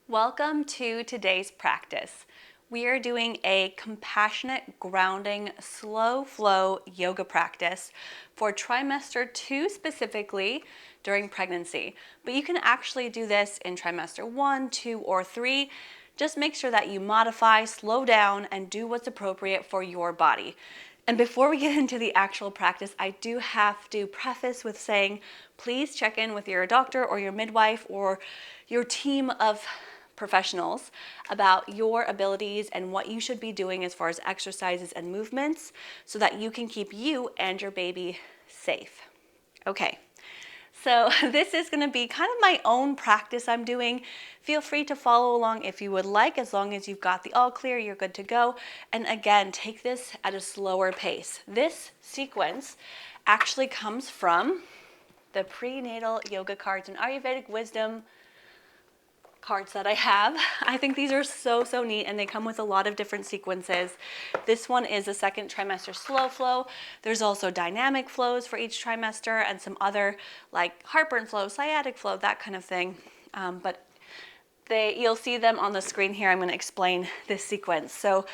Welcome to today's practice. We are doing a compassionate, grounding, slow flow yoga practice for trimester 2 specifically during pregnancy. But you can actually do this in trimester 1, 2, or 3. Just make sure that you modify, slow down, and do what's appropriate for your body. And before we get into the actual practice, I do have to preface with saying, please check in with your doctor or your midwife or your team of professionals about your abilities and what you should be doing as far as exercises and movements so that you can keep you and your baby safe. Okay. So this is going to be kind of my own practice I'm doing. Feel free to follow along if you would like, as long as you've got the all clear, you're good to go. And again, take this at a slower pace. This sequence actually comes from the prenatal yoga cards and Ayurvedic wisdom cards that I have. I think these are so neat, and they come with a lot of different sequences. This one is a second trimester slow flow. There's also dynamic flows for each trimester and some other like heartburn flow, sciatic flow, that kind of thing. But you'll see them on the screen here. I'm going to explain this sequence. So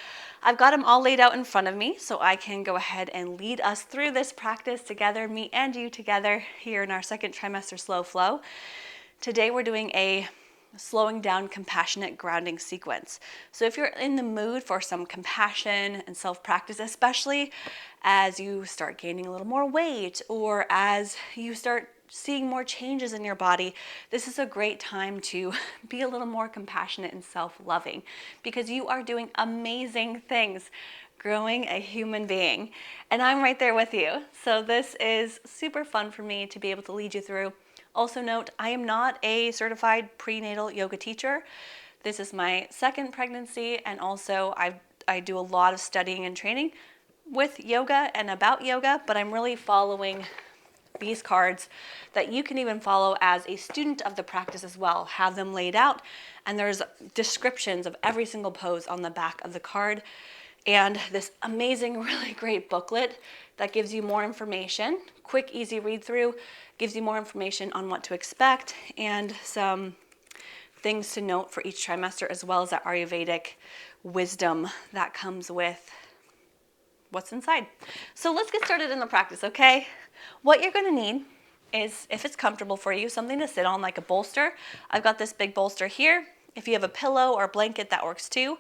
I've got them all laid out in front of me, so I can go ahead and lead us through this practice together, me and you together here in our second trimester slow flow. Today we're doing a slowing down compassionate grounding sequence. So if you're in the mood for some compassion and self-practice, especially as you start gaining a little more weight or as you start seeing more changes in your body, this is a great time to be a little more compassionate and self-loving because you are doing amazing things growing a human being, and I'm right there with you. So this is super fun for me to be able to lead you through. Also note, I am not a certified prenatal yoga teacher. This is my second pregnancy, and also I do a lot of studying and training with yoga and about yoga, but I'm really following these cards that you can even follow as a student of the practice as well. Have them laid out, and there's descriptions of every single pose on the back of the card, and this amazing, really great booklet that gives you more information. Quick, easy read through, gives you more information on what to expect and some things to note for each trimester, as well as that Ayurvedic wisdom that comes with what's inside. So let's get started in the practice, okay? What you're gonna need is, if it's comfortable for you, something to sit on like a bolster. I've got this big bolster here. If you have a pillow or a blanket, that works too.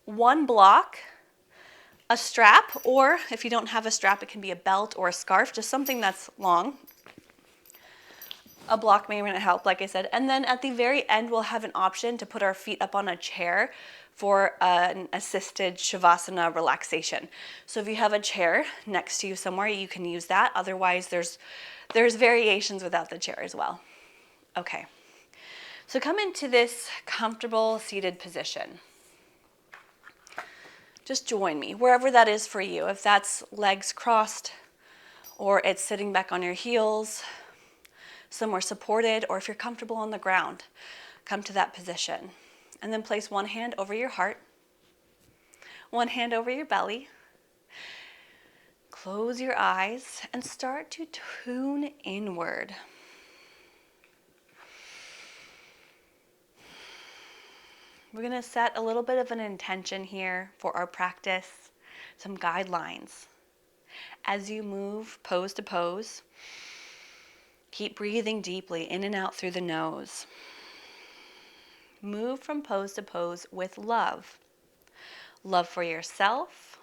One block, a strap, or if you don't have a strap, it can be a belt or a scarf, just something that's long. A block may help, like I said. And then at the very end, we'll have an option to put our feet up on a chair for an assisted shavasana relaxation. So if you have a chair next to you somewhere, you can use that. Otherwise, there's variations without the chair as well. Okay, so come into this comfortable seated position. Just join me, wherever that is for you. If that's legs crossed, or it's sitting back on your heels, somewhere supported, or if you're comfortable on the ground, come to that position. And then place one hand over your heart, one hand over your belly. Close your eyes and start to tune inward. We're going to set a little bit of an intention here for our practice, some guidelines. As you move pose to pose, keep breathing deeply in and out through the nose. Move from pose to pose with love. Love for yourself,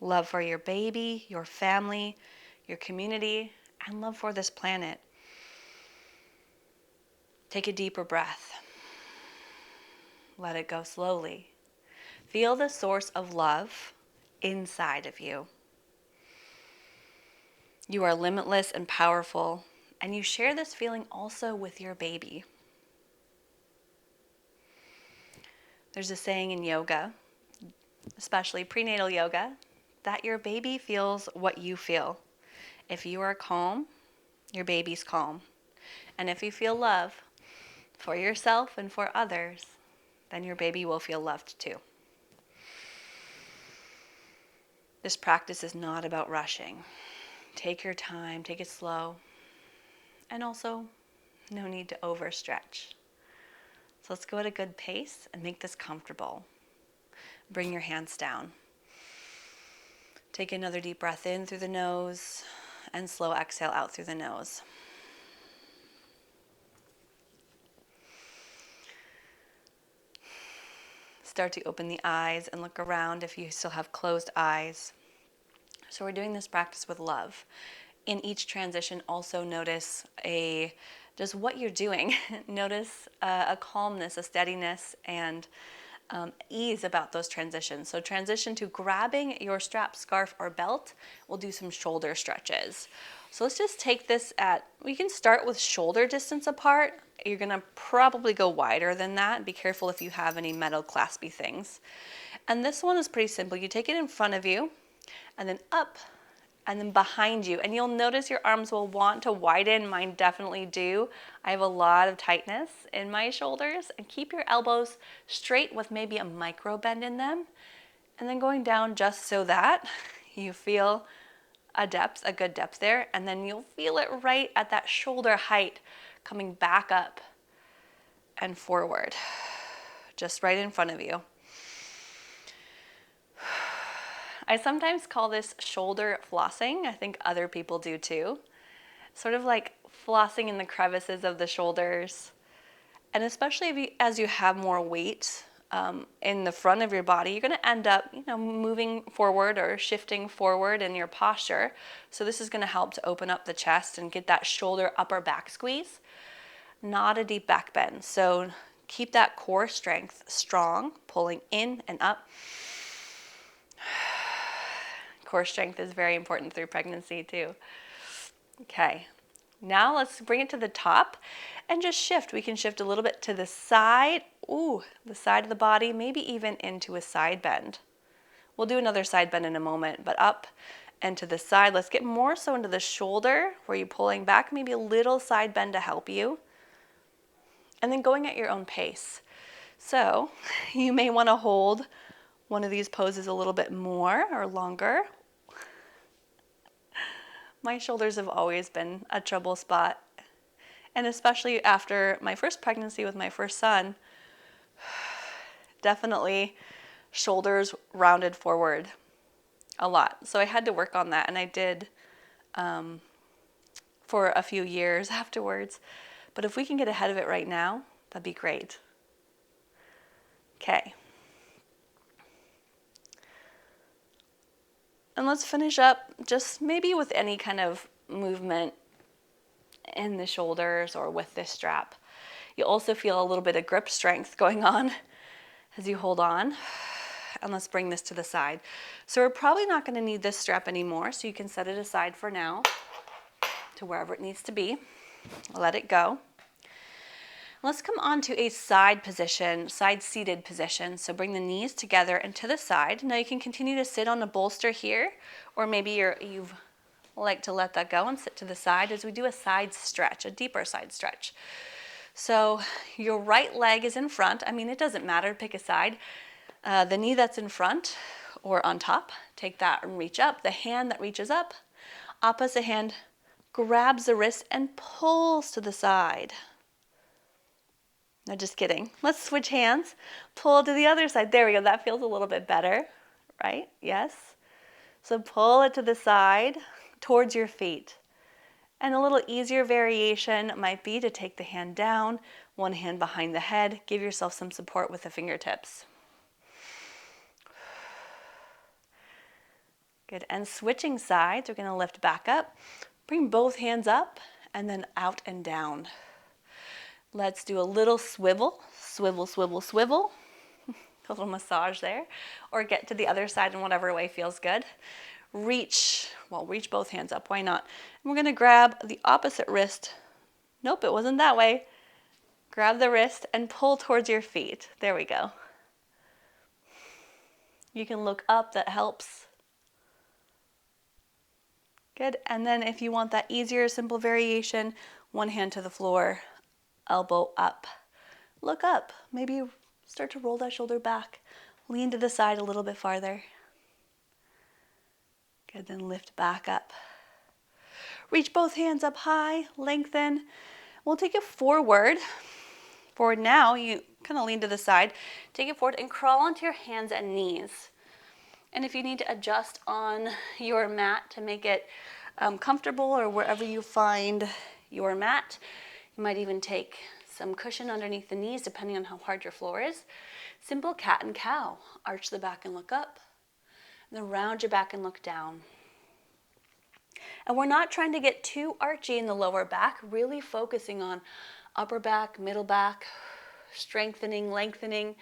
love for your baby, your family, your community, and love for this planet. Take a deeper breath. Let it go slowly. Feel the source of love inside of you. You are limitless and powerful, and you share this feeling also with your baby. There's a saying in yoga, especially prenatal yoga, that your baby feels what you feel. If you are calm, your baby's calm. And if you feel love for yourself and for others, then your baby will feel loved too. This practice is not about rushing. Take your time, take it slow, and also no need to overstretch. So let's go at a good pace and make this comfortable. Bring your hands down. Take another deep breath in through the nose and slow exhale out through the nose. Start to open the eyes and look around if you still have closed eyes. So we're doing this practice with love. In each transition, also notice just what you're doing. Notice a calmness, a steadiness, and ease about those transitions. So transition to grabbing your strap, scarf, or belt. We'll do some shoulder stretches. So let's just take this we can start with shoulder distance apart. You're gonna probably go wider than that. Be careful if you have any metal claspy things. And this one is pretty simple. You take it in front of you, and then up, and then behind you. And you'll notice your arms will want to widen. Mine definitely do. I have a lot of tightness in my shoulders. And keep your elbows straight with maybe a micro bend in them. And then going down just so that you feel a good depth there. And then you'll feel it right at that shoulder height, coming back up and forward. Just right in front of you. I sometimes call this shoulder flossing. I think other people do too. Sort of like flossing in the crevices of the shoulders. And especially as you have more weight in the front of your body, you're gonna end up, moving forward or shifting forward in your posture. So this is gonna help to open up the chest and get that shoulder upper back squeeze. Not a deep back bend. So keep that core strength strong, pulling in and up. Core strength is very important through pregnancy too. Okay, now let's bring it to the top and just shift. We can shift a little bit to the side, the side of the body, maybe even into a side bend. We'll do another side bend in a moment, but up and to the side. Let's get more so into the shoulder where you're pulling back, maybe a little side bend to help you. And then going at your own pace. So you may want to hold one of these poses a little bit more or longer. My shoulders have always been a trouble spot. And especially after my first pregnancy with my first son, definitely shoulders rounded forward a lot. So I had to work on that, and I did for a few years afterwards. But if we can get ahead of it right now, that'd be great. Okay. And let's finish up just maybe with any kind of movement in the shoulders or with this strap. You also feel a little bit of grip strength going on as you hold on. And let's bring this to the side. So we're probably not going to need this strap anymore, so you can set it aside for now to wherever it needs to be. Let it go. Let's come on to a side position, side seated position. So bring the knees together and to the side. Now you can continue to sit on a bolster here, or maybe you've like to let that go and sit to the side as we do a side stretch, a deeper side stretch. So your right leg is in front. I mean, it doesn't matter, pick a side. The knee that's in front or on top, take that and reach up. The hand that reaches up, opposite hand grabs the wrist and pulls to the side. No, just kidding. Let's switch hands. Pull to the other side. There we go. That feels a little bit better, right? Yes. So pull it to the side towards your feet. And a little easier variation might be to take the hand down, one hand behind the head. Give yourself some support with the fingertips. Good. And switching sides, we're going to lift back up. Bring both hands up and then out and down. Let's do a little swivel, swivel, swivel, swivel. A little massage there. Or get to the other side in whatever way feels good. Reach both hands up, why not? And we're going to grab the opposite wrist. Nope, it wasn't that way. Grab the wrist and pull towards your feet. There we go. You can look up, that helps. Good, and then if you want that easier, simple variation, one hand to the floor, elbow up. Look up, maybe start to roll that shoulder back. Lean to the side a little bit farther. Good, then lift back up. Reach both hands up high, lengthen. We'll take it forward. Forward now, you kind of lean to the side, take it forward and crawl onto your hands and knees. And if you need to adjust on your mat to make it comfortable or wherever you find your mat, you might even take some cushion underneath the knees depending on how hard your floor is. Simple cat and cow. Arch the back and look up. And then round your back and look down. And we're not trying to get too archy in the lower back, really focusing on upper back, middle back, strengthening, lengthening,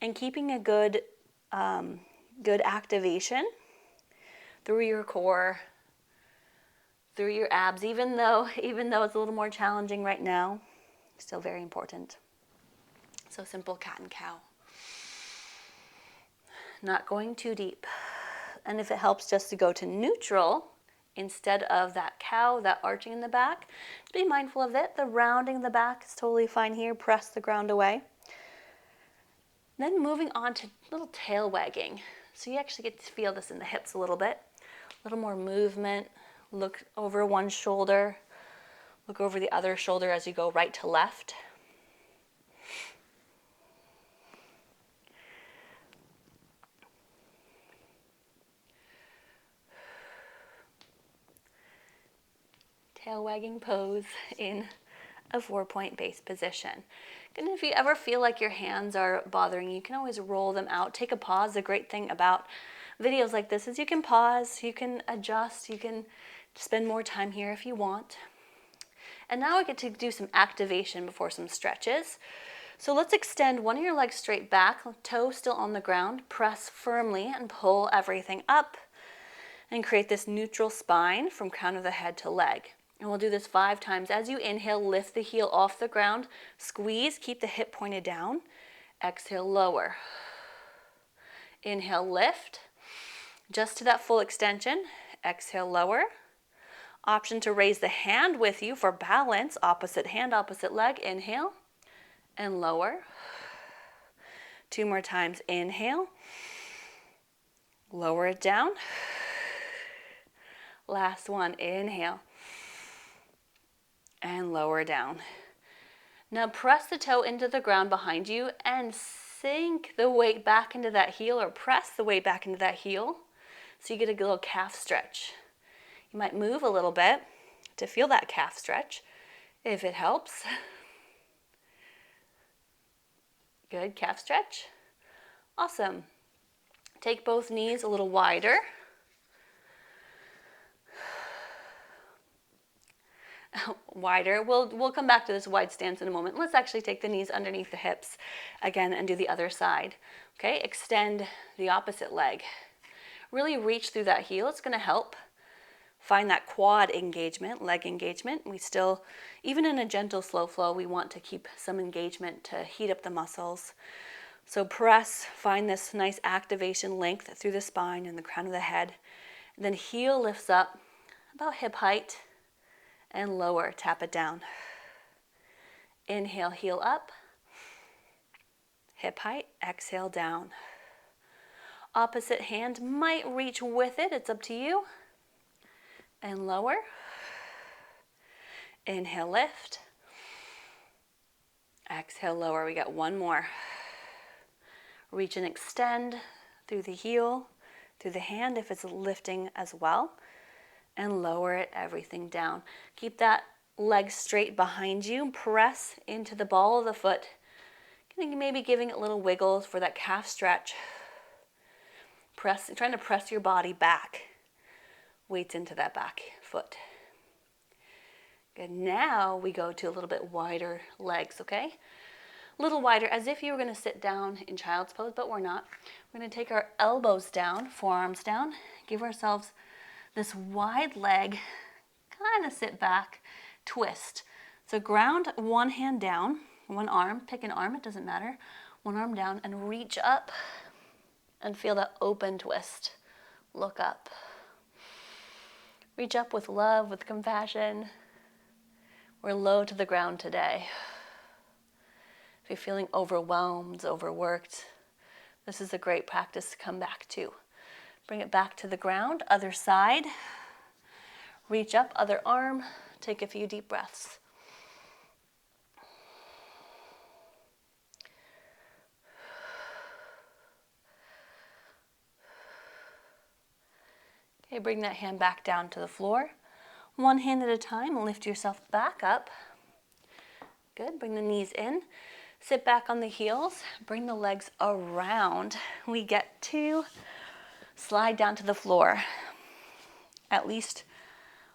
and keeping a good activation through your core, through your abs, even though it's a little more challenging right now, still very important. So simple cat and cow. Not going too deep. And if it helps just to go to neutral instead of that cow, that arching in the back, be mindful of it. The rounding in the back is totally fine here. Press the ground away. Then moving on to little tail wagging. So you actually get to feel this in the hips a little bit. A little more movement. Look over one shoulder. Look over the other shoulder as you go right to left. Tail wagging pose in a 4-point base position. And if you ever feel like your hands are bothering you, you can always roll them out. Take a pause. The great thing about videos like this is you can pause, you can adjust, you can spend more time here if you want. And now we get to do some activation before some stretches. So let's extend one of your legs straight back, toe still on the ground, press firmly and pull everything up and create this neutral spine from crown of the head to leg. And we'll do this 5 times. As you inhale, lift the heel off the ground, squeeze, keep the hip pointed down. Exhale, lower. Inhale, lift. Just to that full extension. Exhale, lower. Option to raise the hand with you for balance. Opposite hand, opposite leg. Inhale and lower. 2 more times. Inhale. Lower it down. Last one. Inhale. And lower down. Now press the toe into the ground behind you and sink the weight back into that heel, or press the weight back into that heel so you get a little calf stretch. You might move a little bit to feel that calf stretch if it helps. Good, calf stretch. Awesome. Take both knees a little wider. Wider. We'll come back to this wide stance in a moment. Let's actually take the knees underneath the hips again and do the other side. Okay, extend the opposite leg. Really reach through that heel. It's going to help find that quad engagement, leg engagement. We still, even in a gentle slow flow, we want to keep some engagement to heat up the muscles. So press, find this nice activation length through the spine and the crown of the head. And then heel lifts up about hip height. And lower, tap it down. Inhale, heel up. Hip height, exhale down. Opposite hand might reach with it, it's up to you. And lower. Inhale, lift. Exhale, lower. We got one more. Reach and extend through the heel, through the hand if it's lifting as well. And lower it, everything down. Keep that leg straight behind you. Press into the ball of the foot. Maybe giving it little wiggles for that calf stretch. Trying to press your body back. Weights into that back foot. Good. Now we go to a little bit wider legs, okay? A little wider, as if you were going to sit down in child's pose, but we're not. We're going to take our elbows down, forearms down, give ourselves this wide leg, kind of sit back, twist. So ground one hand down, one arm, pick an arm, it doesn't matter. One arm down and reach up and feel that open twist. Look up. Reach up with love, with compassion. We're low to the ground today. If you're feeling overwhelmed, overworked, this is a great practice to come back to. Bring it back to the ground, other side. Reach up, other arm. Take a few deep breaths. Okay, bring that hand back down to the floor. One hand at a time, lift yourself back up. Good, bring the knees in. Sit back on the heels, bring the legs around. We get to slide down to the floor, at least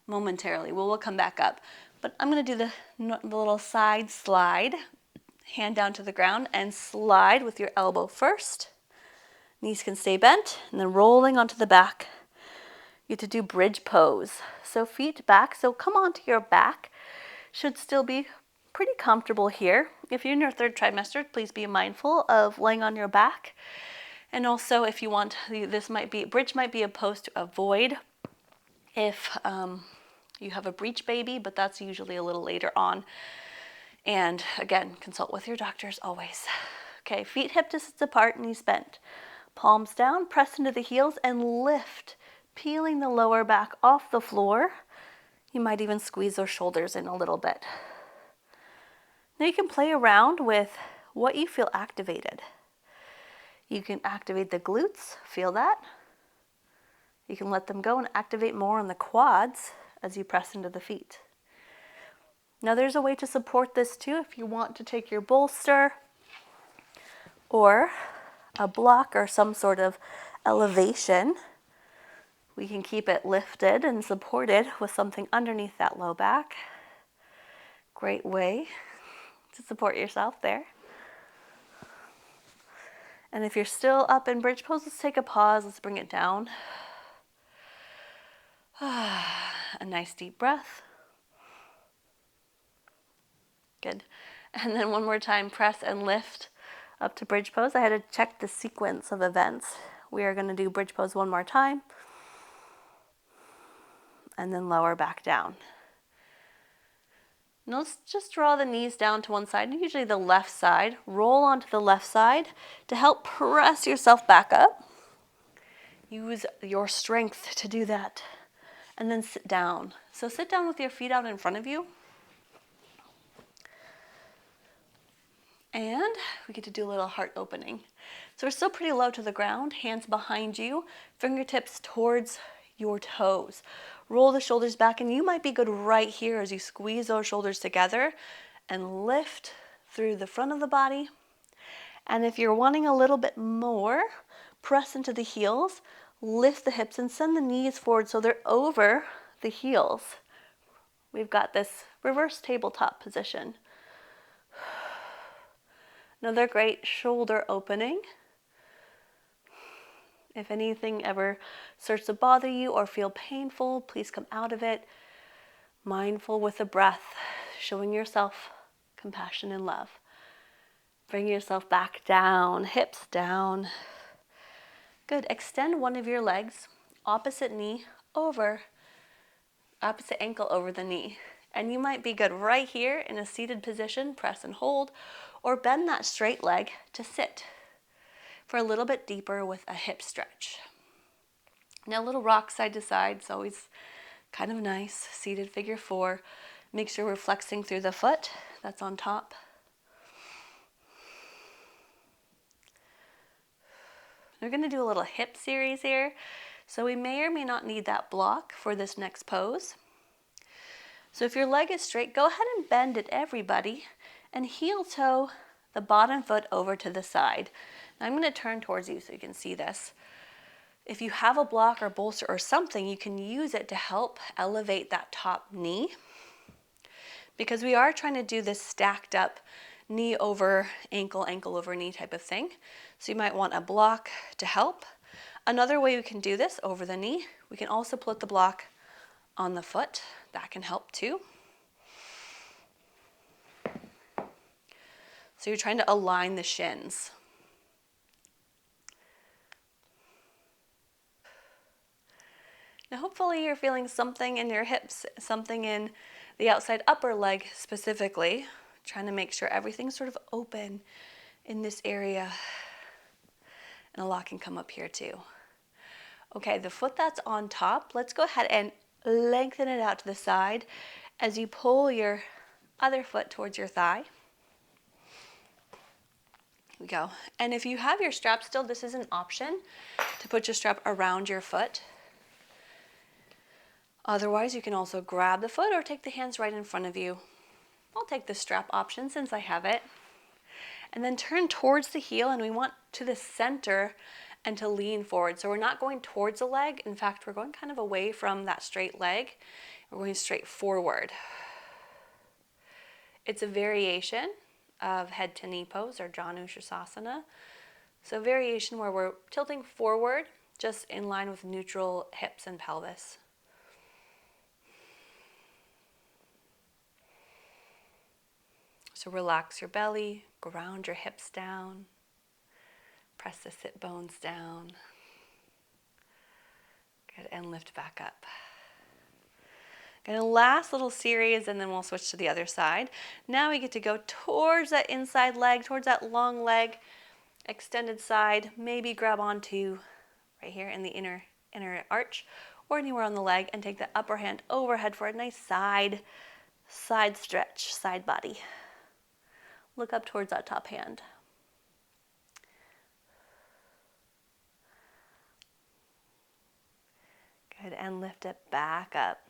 momentarily. We'll come back up. But I'm gonna do the little side slide, hand down to the ground and slide with your elbow first. Knees can stay bent, and then rolling onto the back. You get to do bridge pose. So feet back, so come onto your back. Should still be pretty comfortable here. If you're in your third trimester, please be mindful of laying on your back. And also if you want, bridge might be a pose to avoid if you have a breech baby, but that's usually a little later on. And again, consult with your doctors always. Okay, feet hip distance apart, knees bent. Palms down, press into the heels and lift, peeling the lower back off the floor. You might even squeeze those shoulders in a little bit. Now you can play around with what you feel activated. You can activate the glutes, feel that. You can let them go and activate more on the quads as you press into the feet. Now there's a way to support this too if you want to take your bolster or a block or some sort of elevation. We can keep it lifted and supported with something underneath that low back. Great way to support yourself there. And if you're still up in bridge pose, let's take a pause. Let's bring it down. A nice deep breath. Good. And then one more time, press and lift up to bridge pose. I had to check the sequence of events. We are going to do bridge pose one more time. And then lower back down. Now let's just draw the knees down to one side, usually the left side. Roll onto the left side to help press yourself back up. Use your strength to do that. And then sit down. So sit down with your feet out in front of you. And we get to do a little heart opening. So we're still pretty low to the ground, hands behind you, fingertips towards your toes. Roll the shoulders back, and you might be good right here as you squeeze those shoulders together and lift through the front of the body. And if you're wanting a little bit more, press into the heels, lift the hips and send the knees forward so they're over the heels. We've got this reverse tabletop position. Another great shoulder opening. If anything ever starts to bother you or feel painful, please come out of it. Mindful with the breath, showing yourself compassion and love. Bring yourself back down, hips down. Good. Extend one of your legs, opposite ankle over the knee. And you might be good right here in a seated position, press and hold, or bend that straight leg to sit for a little bit deeper with a hip stretch. Now a little rock side to side, it's always kind of nice. Seated figure 4. Make sure we're flexing through the foot that's on top. We're going to do a little hip series here. So we may or may not need that block for this next pose. So if your leg is straight, go ahead and bend it, everybody, and heel toe the bottom foot over to the side. Now I'm going to turn towards you so you can see this. If you have a block or bolster or something, you can use it to help elevate that top knee, because we are trying to do this stacked up knee over ankle, ankle over knee type of thing. So you might want a block to help. Another way we can do this over the knee, we can also put the block on the foot. That can help too. So you're trying to align the shins. Now hopefully you're feeling something in your hips, something in the outside upper leg specifically. Trying to make sure everything's sort of open in this area. And a lot can come up here too. Okay, the foot that's on top, let's go ahead and lengthen it out to the side as you pull your other foot towards your thigh. Here we go. And if you have your strap still, this is an option to put your strap around your foot. Otherwise, you can also grab the foot or take the hands right in front of you. I'll take the strap option since I have it. And then turn towards the heel, and we want to the center and to lean forward. So we're not going towards the leg. In fact, we're going kind of away from that straight leg. We're going straight forward. It's a variation of head to knee pose or Janu Sirsasana. So a variation where we're tilting forward just in line with neutral hips and pelvis. So relax your belly, ground your hips down, press the sit bones down. Good, and lift back up. Good, last little series, and then we'll switch to the other side. Now we get to go towards that inside leg, towards that long leg, extended side. Maybe grab onto right here in the inner arch or anywhere on the leg, and take the upper hand overhead for a nice side stretch, side body. Look up towards that top hand. Good, and lift it back up.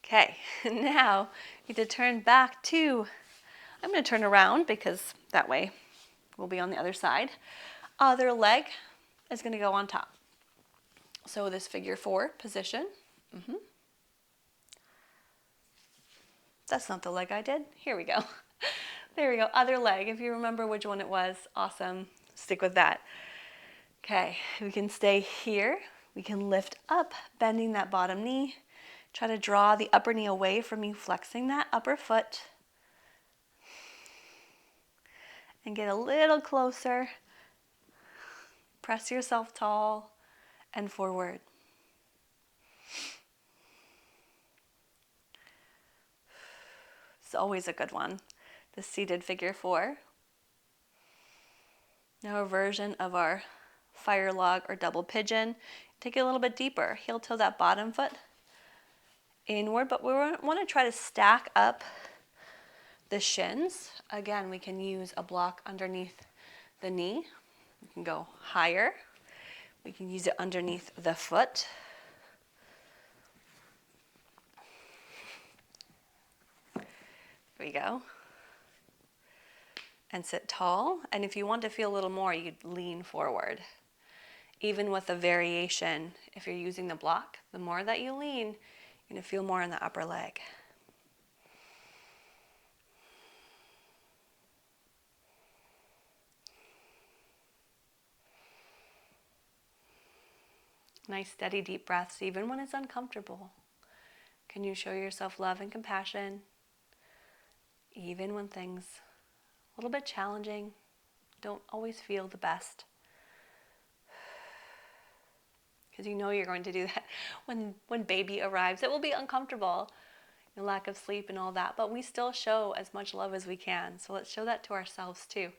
Okay, now you need to turn back to, I'm going to turn around because that way we'll be on the other side. Other leg is going to go on top. So this figure 4 position. That's not the leg I did. Here we go. There we go. Other leg. If you remember which one it was, awesome. Stick with that. Okay, we can stay here. We can lift up, bending that bottom knee. Try to draw the upper knee away from you, flexing that upper foot. And get a little closer. Press yourself tall and forward. It's always a good one, the seated figure 4. Now a version of our fire log or double pigeon. Take it a little bit deeper. Heel toe that bottom foot inward, but we want to try to stack up the shins. Again, we can use a block underneath the knee. We can go higher. We can use it underneath the foot. There we go. And sit tall. And if you want to feel a little more, you could lean forward. Even with a variation, if you're using the block, the more that you lean, you're going to feel more in the upper leg. Nice, steady, deep breaths, even when it's uncomfortable. Can you show yourself love and compassion, even when things a little bit challenging, don't always feel the best? Because you know you're going to do that when baby arrives. It will be uncomfortable, the lack of sleep and all that, but we still show as much love as we can. So let's show that to ourselves too.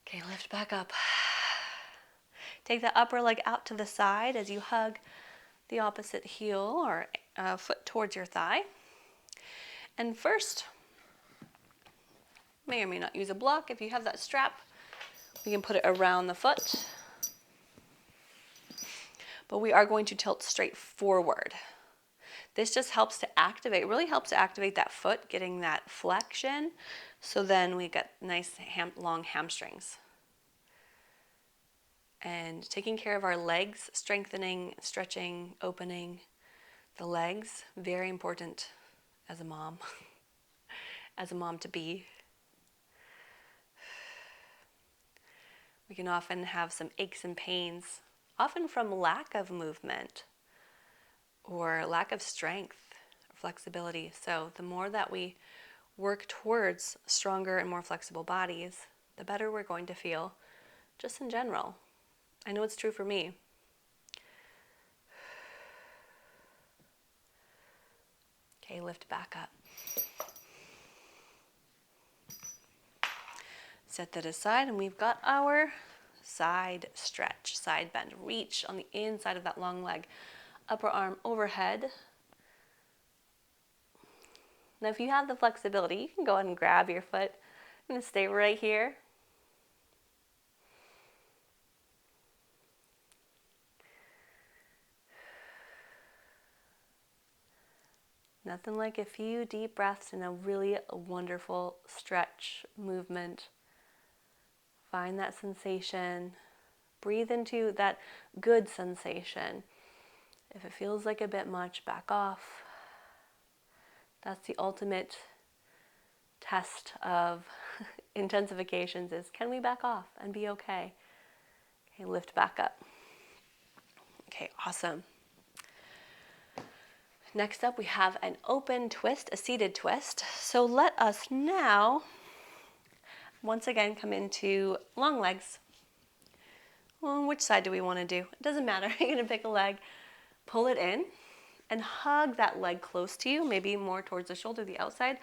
Okay, lift back up. Take the upper leg out to the side as you hug the opposite heel or foot towards your thigh. And first, may or may not use a block. If you have that strap, we can put it around the foot. But we are going to tilt straight forward. This just helps to activate, really helps to activate that foot, getting that flexion. So then we get nice long hamstrings. And taking care of our legs, strengthening, stretching, opening the legs, very important as a mom, as a mom to be. We can often have some aches and pains, often from lack of movement or lack of strength or flexibility. So the more that we work towards stronger and more flexible bodies, the better we're going to feel just in general. I know it's true for me. Okay, lift back up. Set that aside, and we've got our side stretch, side bend. Reach on the inside of that long leg. Upper arm overhead. Now if you have the flexibility, you can go ahead and grab your foot. I'm going to stay right here. Nothing like a few deep breaths and a really wonderful stretch movement. Find that sensation. Breathe into that good sensation. If it feels like a bit much, back off. That's the ultimate test of intensifications, is can we back off and be okay? Okay, lift back up. Okay, awesome. Next up, we have an open twist, a seated twist. So let us now, once again, come into long legs. Well, which side do we want to do? It doesn't matter. You're going to pick a leg, pull it in, and hug that leg close to you, maybe more towards the shoulder, the outside.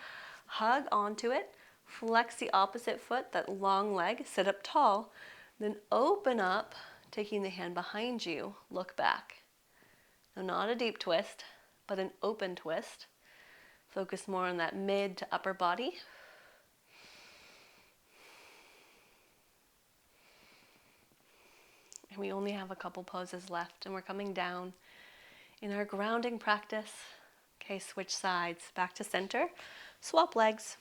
Hug onto it. Flex the opposite foot, that long leg, sit up tall. Then open up, taking the hand behind you, look back. Now, not a deep twist, but an open twist. Focus more on that mid to upper body. And we only have a couple poses left, and we're coming down in our grounding practice. Okay, switch sides, back to center. Swap legs.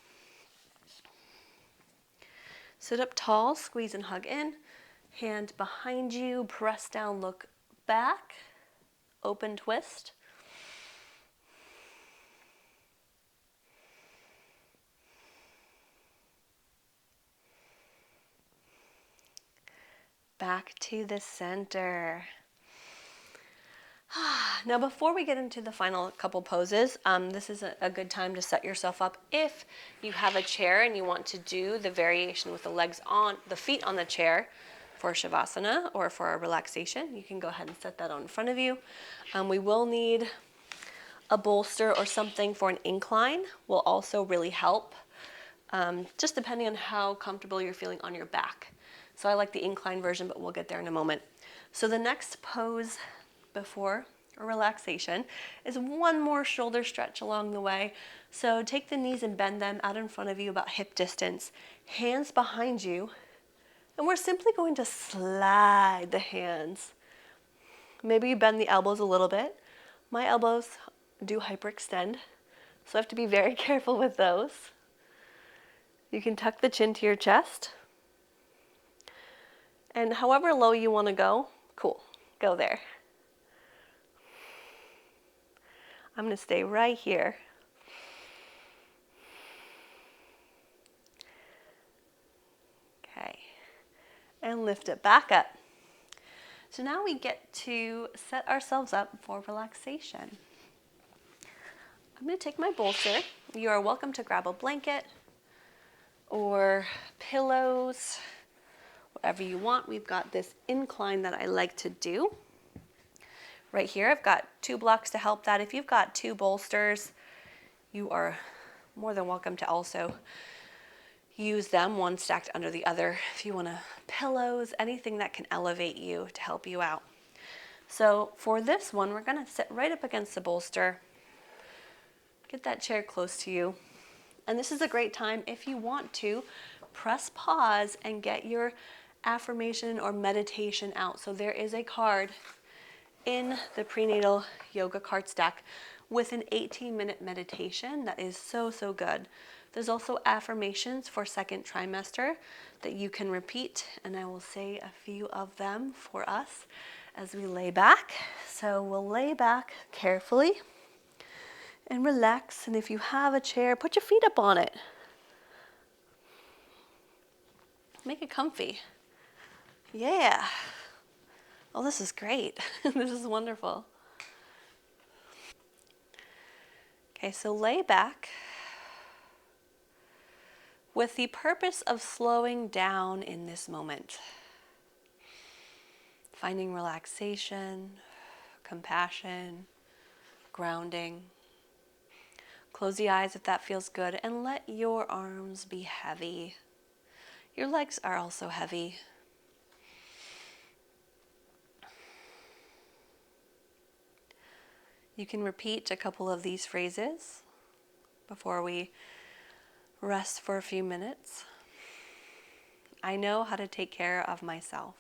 Sit up tall, squeeze and hug in. Hand behind you, press down, look back. Open twist. Back to the center. Now, before we get into the final couple poses, this is a good time to set yourself up. If you have a chair and you want to do the variation with the legs on, the feet on the chair for shavasana or for a relaxation, you can go ahead and set that on in front of you. We will need a bolster or something for an incline. Will also really help, just depending on how comfortable you're feeling on your back. So I like the incline version, but we'll get there in a moment. So the next pose before a relaxation is one more shoulder stretch along the way. So take the knees and bend them out in front of you about hip distance, hands behind you, and we're simply going to slide the hands. Maybe you bend the elbows a little bit. My elbows do hyperextend, so I have to be very careful with those. You can tuck the chin to your chest. And however low you want to go, cool, go there. I'm going to stay right here. Okay, and lift it back up. So now we get to set ourselves up for relaxation. I'm going to take my bolster. You are welcome to grab a blanket or pillows, whatever you want. We've got this incline that I like to do. Right here, I've got 2 blocks to help that. If you've got 2 bolsters, you are more than welcome to also use them, one stacked under the other. If you want to pillows, anything that can elevate you to help you out. So for this one, we're going to sit right up against the bolster. Get that chair close to you. And this is a great time if you want to press pause and get your affirmation or meditation out. So there is a card in the prenatal yoga card stack with an 18-minute meditation that is so good. There's also affirmations for second trimester that you can repeat, and I will say a few of them for us as we lay back. So we'll lay back carefully and relax, and if you have a chair, put your feet up on it. Make it comfy. Yeah. Oh, this is great. This is wonderful. Okay, so lay back with the purpose of slowing down in this moment. Finding relaxation, compassion, grounding. Close the eyes if that feels good, and let your arms be heavy. Your legs are also heavy. You can repeat a couple of these phrases before we rest for a few minutes. I know how to take care of myself.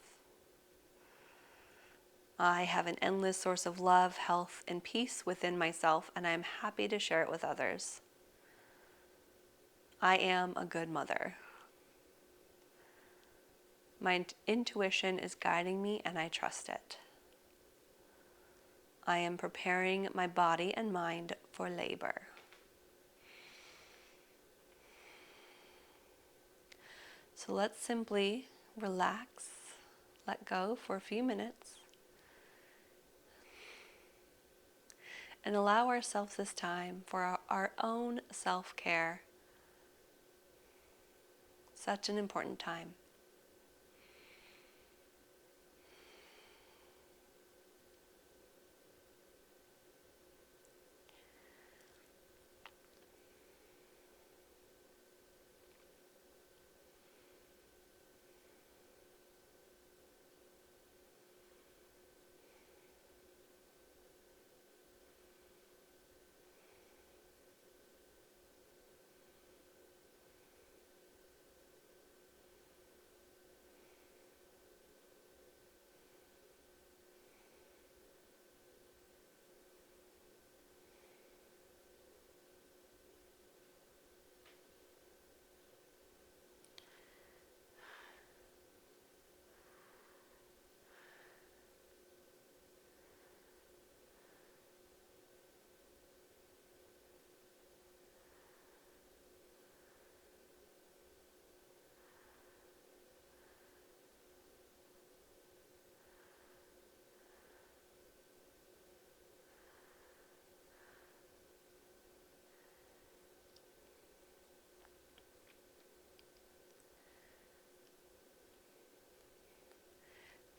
I have an endless source of love, health, and peace within myself, and I am happy to share it with others. I am a good mother. My intuition is guiding me, and I trust it. I am preparing my body and mind for labor. So let's simply relax, let go for a few minutes, and allow ourselves this time for our own self-care. Such an important time.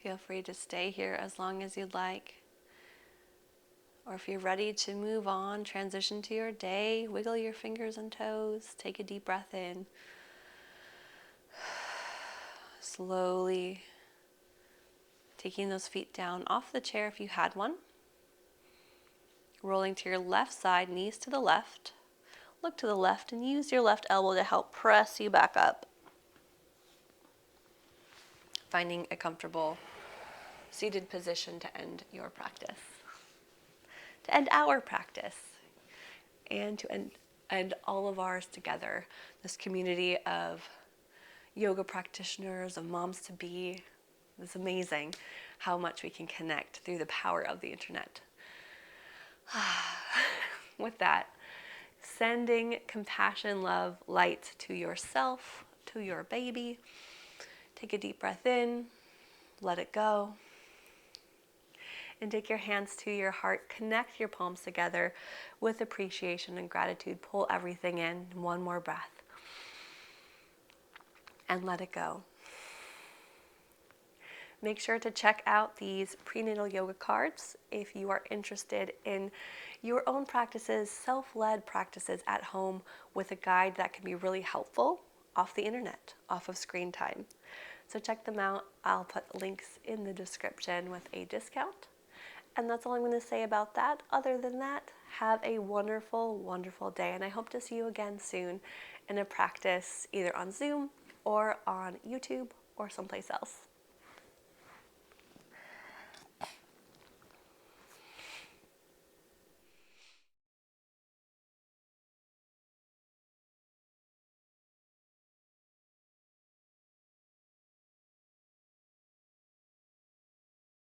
Feel free to stay here as long as you'd like. Or if you're ready to move on, transition to your day, wiggle your fingers and toes, take a deep breath in. Slowly taking those feet down off the chair if you had one. Rolling to your left side, knees to the left. Look to the left and use your left elbow to help press you back up. Finding a comfortable seated position to end your practice. To end our practice. And to end all of ours together. This community of yoga practitioners, of moms to be. It's amazing how much we can connect through the power of the internet. With that, sending compassion, love, light to yourself, to your baby. Take a deep breath in, let it go. And take your hands to your heart, connect your palms together with appreciation and gratitude. Pull everything in, one more breath. And let it go. Make sure to check out these prenatal yoga cards if you are interested in your own practices, self-led practices at home with a guide that can be really helpful off the internet, off of screen time. So check them out. I'll put links in the description with a discount. And that's all I'm going to say about that. Other than that, have a wonderful, wonderful day. And I hope to see you again soon in a practice either on Zoom or on YouTube or someplace else.